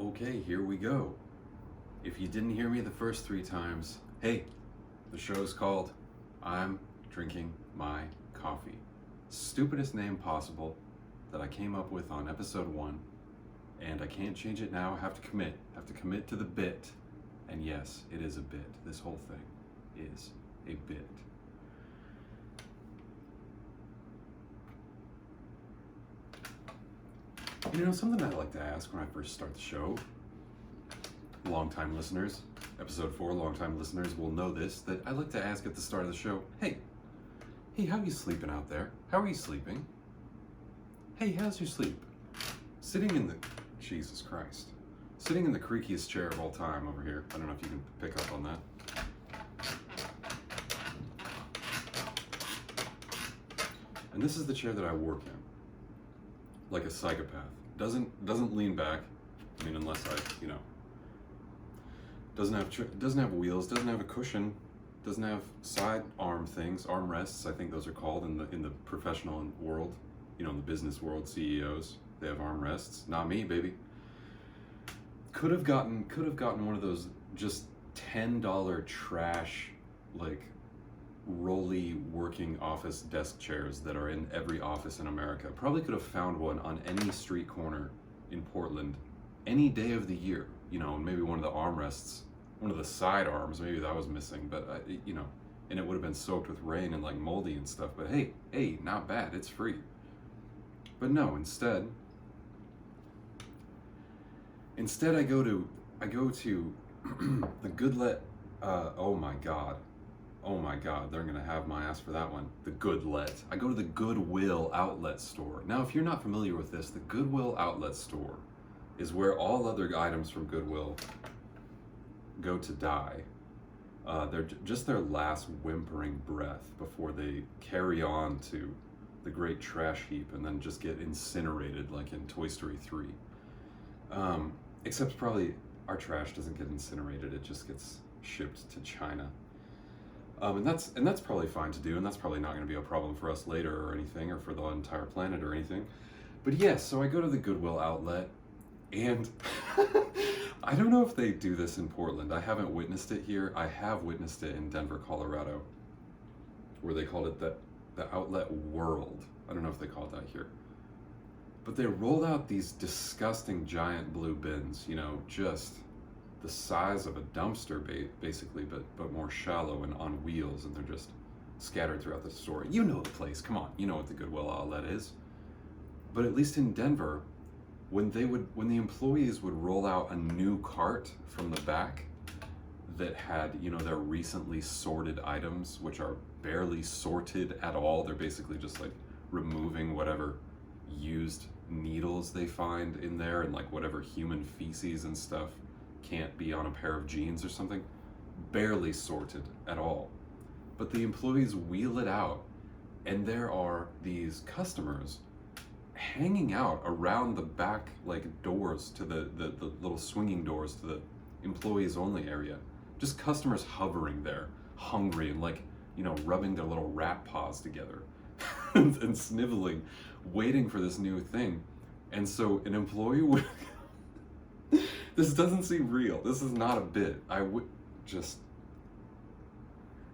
Okay, here we go. If you didn't hear me the first 3 times, hey, the show's called I'm Drinking My Coffee. Stupidest name possible that I came up with on episode 1, and I can't change it now. I have to commit to the bit. And yes, it is a bit. This whole thing is a bit. You know, something I like to ask when I first start the show, long-time listeners, episode 4, long-time listeners will know this, that I like to ask at the start of the show, hey, how you sleeping out there? How are you sleeping? Hey, how's your sleep? Jesus Christ. Sitting in the creakiest chair of all time over here. I don't know if you can pick up on that. And this is the chair that I work in. Like a psychopath. Doesn't lean back. I mean, unless I, doesn't have wheels, doesn't have a cushion, doesn't have side arm things, arm rests. I think those are called in the professional world, in the business world. CEOs, they have arm rests. Not me, baby. Could have gotten one of those just $10 trash, like, rolly working office desk chairs that are in every office in America. Probably could have found one on any street corner in Portland any day of the year, and maybe one of the armrests, one of the side arms, maybe that was missing, but and it would have been soaked with rain and like moldy and stuff, but hey, not bad, it's free. But no, instead I go to the Goodlet, oh my god, they're gonna have my ass for that one. The Goodlet. I go to the Goodwill Outlet store. Now, if you're not familiar with this, the Goodwill Outlet store is where all other items from Goodwill go to die. They're just their last whimpering breath before they carry on to the great trash heap and then just get incinerated like in Toy Story 3. Except probably our trash doesn't get incinerated, it just gets shipped to China. And that's probably fine to do, and that's probably not going to be a problem for us later or anything, or for the entire planet or anything. But yes, so I go to the Goodwill Outlet, and I don't know if they do this in Portland. I haven't witnessed it here. I have witnessed it in Denver, Colorado, where they called it the Outlet World. I don't know if they call it that here. But they rolled out these disgusting giant blue bins, just the size of a dumpster basically, but more shallow and on wheels, and they're just scattered throughout the store. You know the place, come on, you know what the Goodwill Outlet is. But at least in Denver, when the employees would roll out a new cart from the back that had, their recently sorted items, which are barely sorted at all, they're basically just like removing whatever used needles they find in there and like whatever human feces and stuff can't be on a pair of jeans or something, barely sorted at all. But the employees wheel it out, and there are these customers hanging out around the back like doors to the little swinging doors to the employees only area. Just customers hovering there, hungry and like, rubbing their little rat paws together and sniveling, waiting for this new thing. And so an employee would this doesn't seem real. This is not a bit.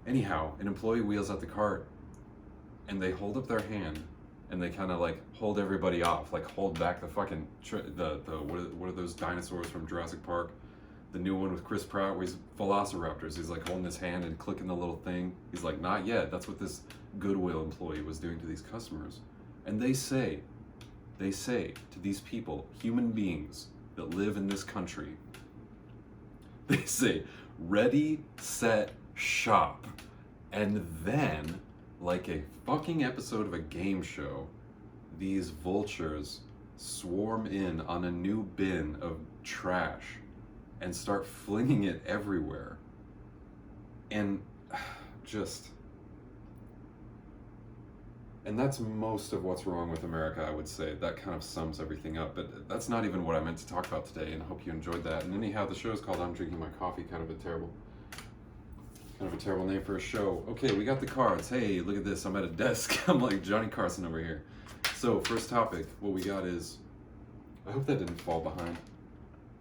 Anyhow, an employee wheels out the cart and they hold up their hand and they kind of like hold everybody off, like hold back the fucking, what are those dinosaurs from Jurassic Park? The new one with Chris Pratt where he's Velociraptors. He's like holding his hand and clicking the little thing. He's like, not yet. That's what this Goodwill employee was doing to these customers. And they say to these people, human beings, that live in this country, they say, ready, set, shop. And then, like a fucking episode of a game show, these vultures swarm in on a new bin of trash and start flinging it everywhere. And and that's most of what's wrong with America, I would say. That kind of sums everything up, but that's not even what I meant to talk about today, and I hope you enjoyed that. And anyhow, the show's called I'm Drinking My Coffee, kind of a terrible name for a show. Okay, we got the cards. Hey, look at this, I'm at a desk. I'm like Johnny Carson over here. So, first topic, what we got is, I hope that didn't fall behind.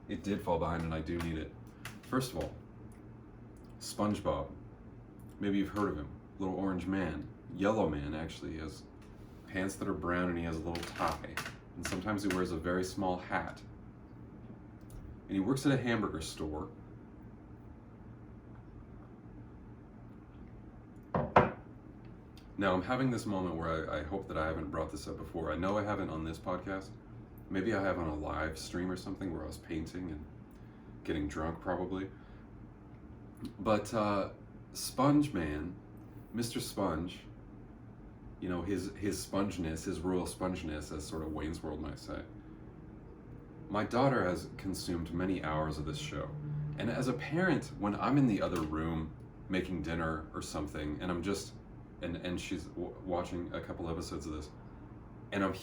It did fall behind, and I do need it. First of all, SpongeBob. Maybe you've heard of him. Little orange man. Yellow man, actually. He has pants that are brown, and he has a little tie. And sometimes he wears a very small hat. And he works at a hamburger store. Now, I'm having this moment where I hope that I haven't brought this up before. I know I haven't on this podcast. Maybe I have on a live stream or something where I was painting and getting drunk, probably. But Sponge Man, Mr. Sponge, you know, his spongeness, his royal spongeness, as sort of Wayne's World might say. My daughter has consumed many hours of this show. And as a parent, when I'm in the other room making dinner or something, and I'm just, and she's watching a couple episodes of this, and I'm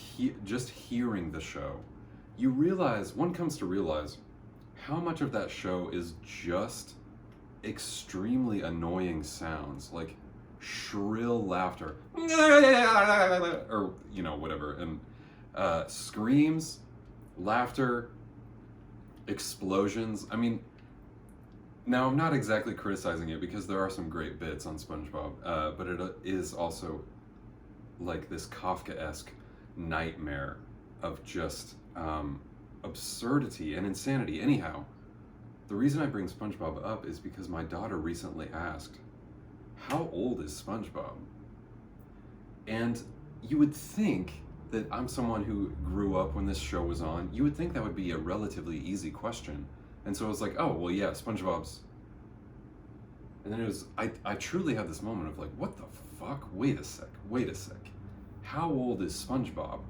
just hearing the show, one comes to realize how much of that show is just extremely annoying sounds, like shrill laughter, or, you know, whatever, and screams, laughter, explosions. I mean, now I'm not exactly criticizing it because there are some great bits on SpongeBob, but it is also like this Kafkaesque nightmare of just absurdity and insanity. Anyhow, the reason I bring SpongeBob up is because my daughter recently asked, how old is SpongeBob? And you would think that I'm someone who grew up when this show was on. You would think that would be a relatively easy question. And so I was like, oh, well, yeah, SpongeBob's. And then I truly had this moment of like, what the fuck? Wait a sec. How old is SpongeBob?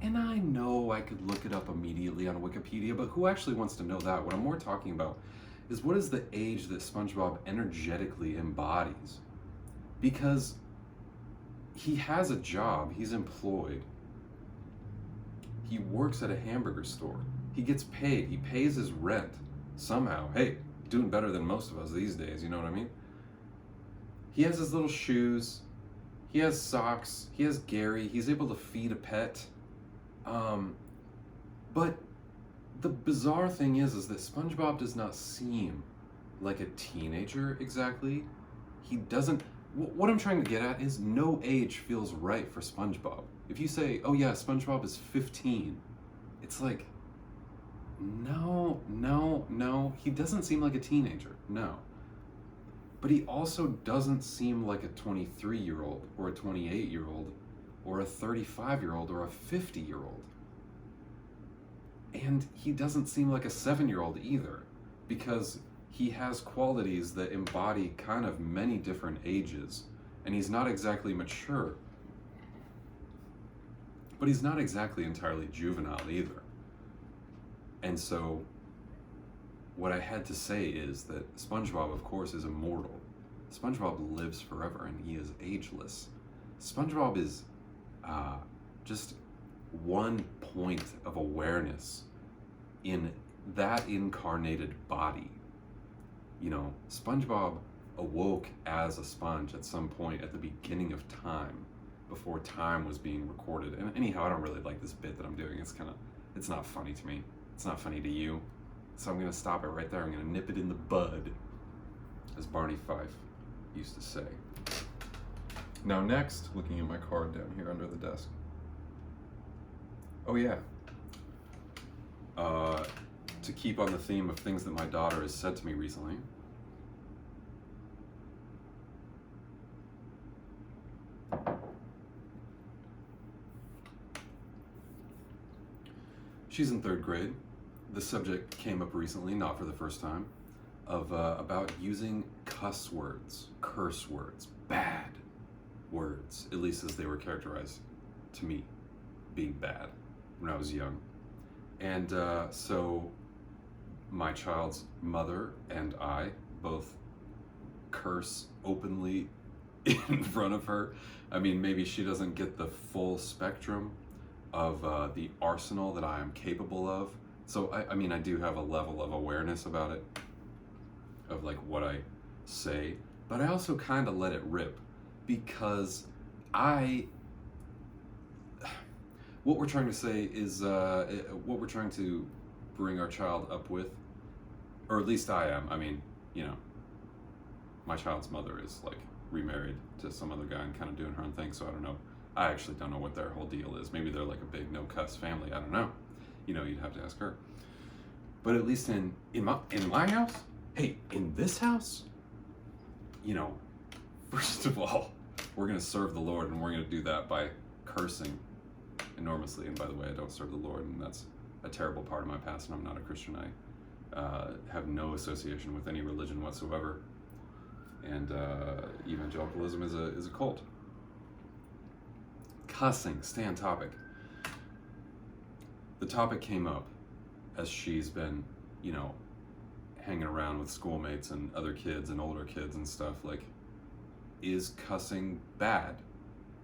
And I know I could look it up immediately on Wikipedia, but who actually wants to know that? What I'm more talking about is what is the age that SpongeBob energetically embodies? Because he has a job, he's employed. He works at a hamburger store. He gets paid, he pays his rent somehow. Hey, doing better than most of us these days, you know what I mean? He has his little shoes, he has socks, he has Gary, he's able to feed a pet. But the bizarre thing is that SpongeBob does not seem like a teenager exactly. He doesn't. What I'm trying to get at is no age feels right for SpongeBob. If you say, oh yeah, SpongeBob is 15, it's like, no, he doesn't seem like a teenager, no. But he also doesn't seem like a 23-year-old or a 28-year-old or a 35-year-old or a 50-year-old. And he doesn't seem like a 7-year-old either, because he has qualities that embody kind of many different ages, and he's not exactly mature, but he's not exactly entirely juvenile either. And so what I had to say is that SpongeBob, of course, is immortal. SpongeBob lives forever, and he is ageless. SpongeBob is just one point of awareness in that incarnated body. You know, SpongeBob awoke as a sponge at some point at the beginning of time, before time was being recorded. And anyhow, I don't really like this bit that I'm doing. It's not funny to me. It's not funny to you. So I'm gonna stop it right there. I'm gonna nip it in the bud, as Barney Fife used to say. Now next, looking at my card down here under the desk. Oh yeah. To keep on the theme of things that my daughter has said to me recently. She's in 3rd grade. The subject came up recently, not for the first time, of about using cuss words, curse words, bad words, at least as they were characterized to me, being bad when I was young. And so my child's mother and I both curse openly in front of her. I mean, maybe she doesn't get the full spectrum of the arsenal that I am capable of. So, I mean, I do have a level of awareness about it, of like what I say, but I also kind of let it rip, because what we're trying to say is, what we're trying to bring our child up with, or at least I am. I mean, you know, my child's mother is like remarried to some other guy and kind of doing her own thing, so I don't know. I actually don't know what their whole deal is. Maybe they're like a big no cuss family. I don't know. You know, you'd have to ask her. But at least in my house, hey, in this house, you know, first of all, we're going to serve the Lord, and we're going to do that by cursing enormously. And by the way, I don't serve the Lord, and that's a terrible part of my past, and I'm not a Christian. I have no association with any religion whatsoever. And evangelicalism is a cult. Cussing, stay on topic. The topic came up as she's been, you know, hanging around with schoolmates and other kids and older kids and stuff. Like, is cussing bad?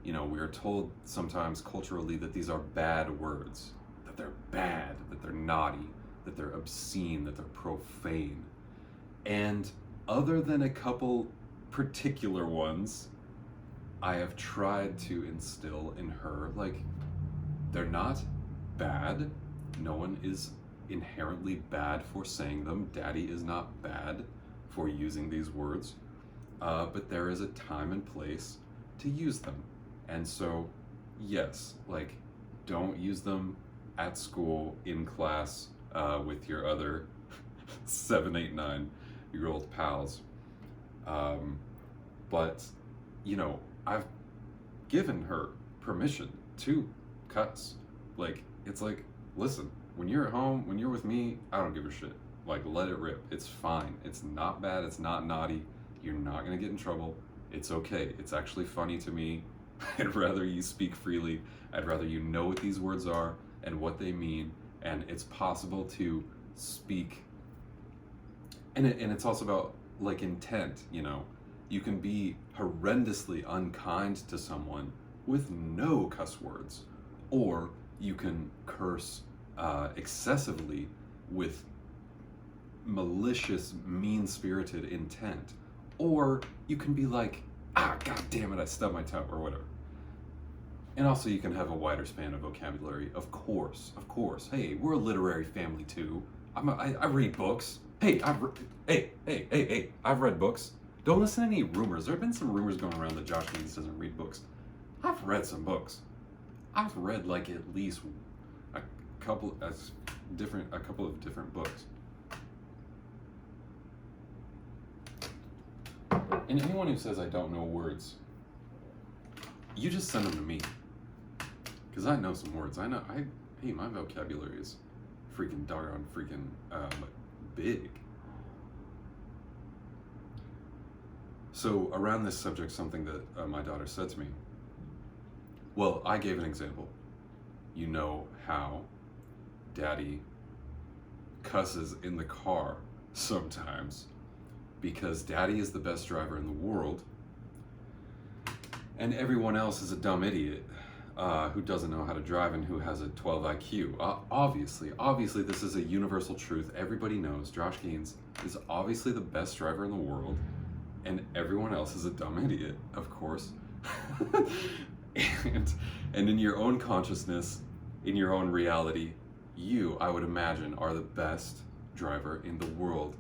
You know, we are told sometimes culturally that these are bad words, that they're bad, that they're naughty, that they're obscene, that they're profane. And other than a couple particular ones, I have tried to instill in her, like, they're not bad. No one is inherently bad for saying them. Daddy is not bad for using these words. But there is a time and place to use them. And so, yes, like, don't use them at school, in class, with your other 7, 8, 9-year-old pals. But, you know, I've given her permission to cuss. Like, it's like, listen, when you're at home, when you're with me, I don't give a shit. Like, let it rip. It's fine. It's not bad. It's not naughty. You're not gonna get in trouble. It's okay. It's actually funny to me. I'd rather you speak freely. I'd rather you know what these words are and what they mean. And it's possible to speak. And it's also about, like, intent, you know. You can be horrendously unkind to someone with no cuss words, or you can curse excessively with malicious, mean-spirited intent, or you can be like, god damn it, I stubbed my toe, or whatever. And also you can have a wider span of vocabulary, of course. Hey, we're a literary family too. I read books. Hey, I've read books. Don't listen to any rumors. There have been some rumors going around that Josh Gaines doesn't read books. I've read some books. I've read like at least a couple of different books. And anyone who says I don't know words, you just send them to me. Because I know some words. Hey, my vocabulary is freaking doggone freaking big. So around this subject, something that my daughter said to me, well, I gave an example. You know how Daddy cusses in the car sometimes because Daddy is the best driver in the world and everyone else is a dumb idiot who doesn't know how to drive and who has a 12 IQ. Obviously, this is a universal truth. Everybody knows Josh Gaines is obviously the best driver in the world, and everyone else is a dumb idiot, of course. and in your own consciousness, in your own reality, you, I would imagine, are the best driver in the world.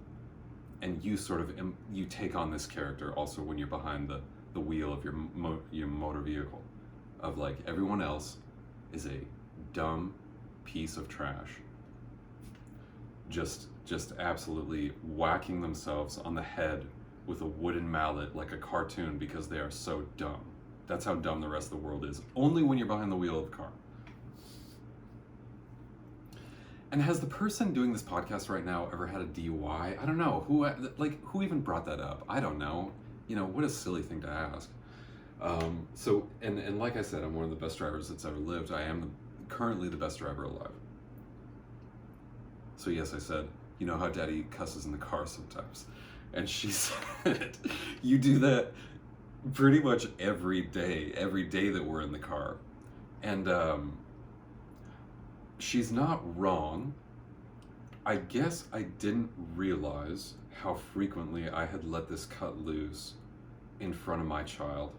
And you sort of, you take on this character also when you're behind the wheel of your motor vehicle, of like, everyone else is a dumb piece of trash. Just absolutely whacking themselves on the head with a wooden mallet like a cartoon because they are so dumb. That's how dumb the rest of the world is. Only when you're behind the wheel of the car. And has the person doing this podcast right now ever had a DUI? I don't know. Who even brought that up? I don't know. You know, what a silly thing to ask. So like I said, I'm one of the best drivers that's ever lived. I am currently the best driver alive. So yes, I said, you know how Daddy cusses in the car sometimes. And she said, you do that pretty much every day that we're in the car. And she's not wrong. I guess I didn't realize how frequently I had let this cut loose in front of my child.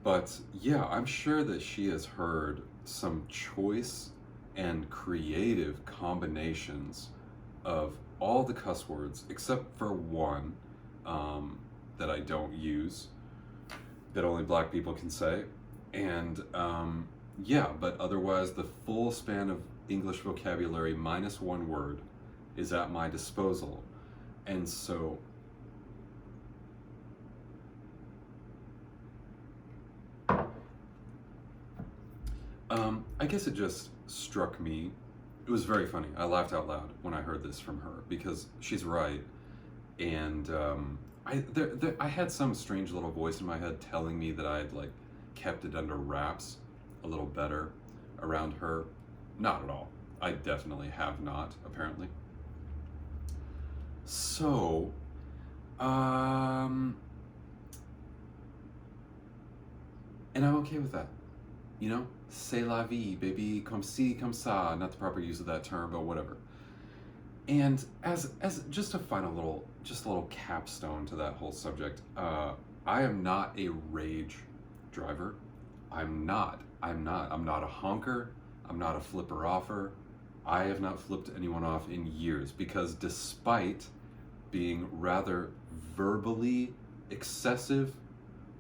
But yeah, I'm sure that she has heard some choice and creative combinations of all the cuss words except for one that I don't use, that only black people can say. And yeah, but otherwise the full span of English vocabulary minus one word is at my disposal. And so I guess it just struck me. It was very funny. I laughed out loud when I heard this from her because she's right. And I had some strange little voice in my head telling me that I'd like kept it under wraps a little better around her. Not at all. I definitely have not, apparently. So, and I'm okay with that. You know, c'est la vie, baby, comme ci, comme ça. Not the proper use of that term, but whatever. And as just a final little, just a little capstone to that whole subject, I am not a rage driver. I'm not a honker. I'm not a flipper offer. I have not flipped anyone off in years because despite being rather verbally excessive,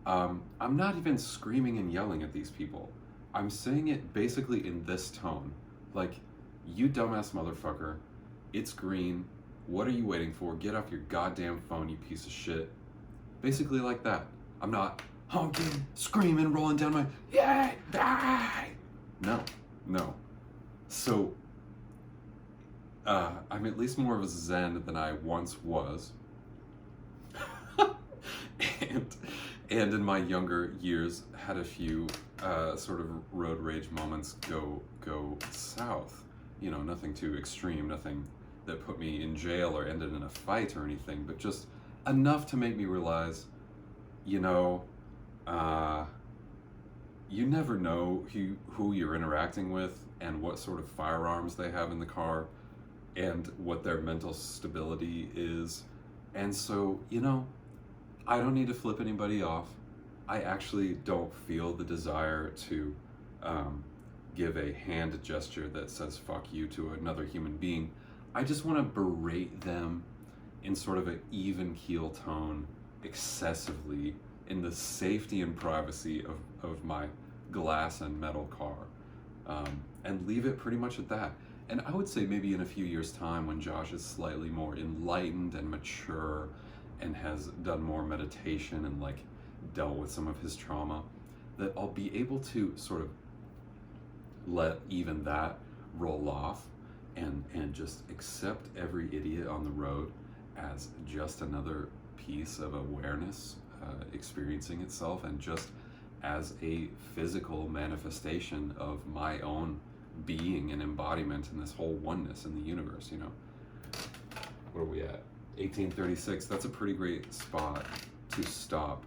I'm not even screaming and yelling at these people. I'm saying it basically in this tone. Like, you dumbass motherfucker, it's green. What are you waiting for? Get off your goddamn phone, you piece of shit. Basically like that. I'm not honking, screaming, rolling down my, yeah, die. No. So, I'm at least more of a zen than I once was. and in my younger years had a few sort of road rage moments go south. You know, nothing too extreme, nothing that put me in jail or ended in a fight or anything, but just enough to make me realize, you know, you never know who you're interacting with and what sort of firearms they have in the car and what their mental stability is. And so, you know, I don't need to flip anybody off. I actually don't feel the desire to give a hand gesture that says fuck you to another human being. I just want to berate them in sort of an even keel tone, excessively, in the safety and privacy of my glass and metal car, and leave it pretty much at that. And I would say maybe in a few years' time, when Josh is slightly more enlightened and mature and has done more meditation and like dealt with some of his trauma, that I'll be able to sort of let even that roll off and just accept every idiot on the road as just another piece of awareness experiencing itself, and just as a physical manifestation of my own being and embodiment in this whole oneness in the universe, you know. What are we at? 1836. That's a pretty great spot to stop.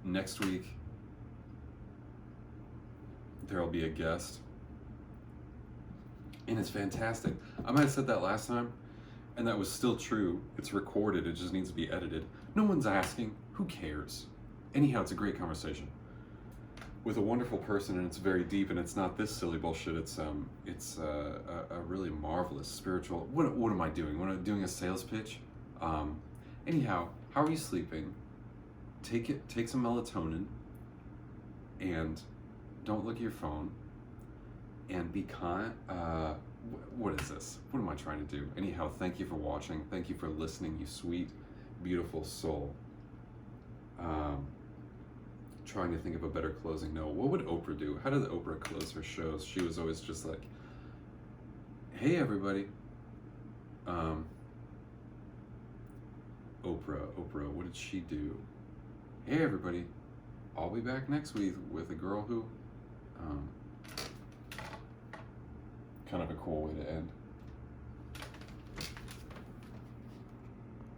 Next week, there'll be a guest. And it's fantastic. I might have said that last time, and that was still true. It's recorded, it just needs to be edited. No one's asking. Who cares? Anyhow, it's a great conversation with a wonderful person, and it's very deep, and it's not this silly bullshit. It's a really marvelous spiritual. What am I doing? When I'm doing a sales pitch. Anyhow, how are you sleeping? Take some melatonin, and don't look at your phone. And be kind. What is this? What am I trying to do? Anyhow, thank you for watching. Thank you for listening, you sweet, beautiful soul. Trying to think of a better closing note. What would Oprah do? How did Oprah close her shows? She was always just like, hey everybody. Oprah, what did she do? Hey everybody, I'll be back next week with a girl who, kind of a cool way to end.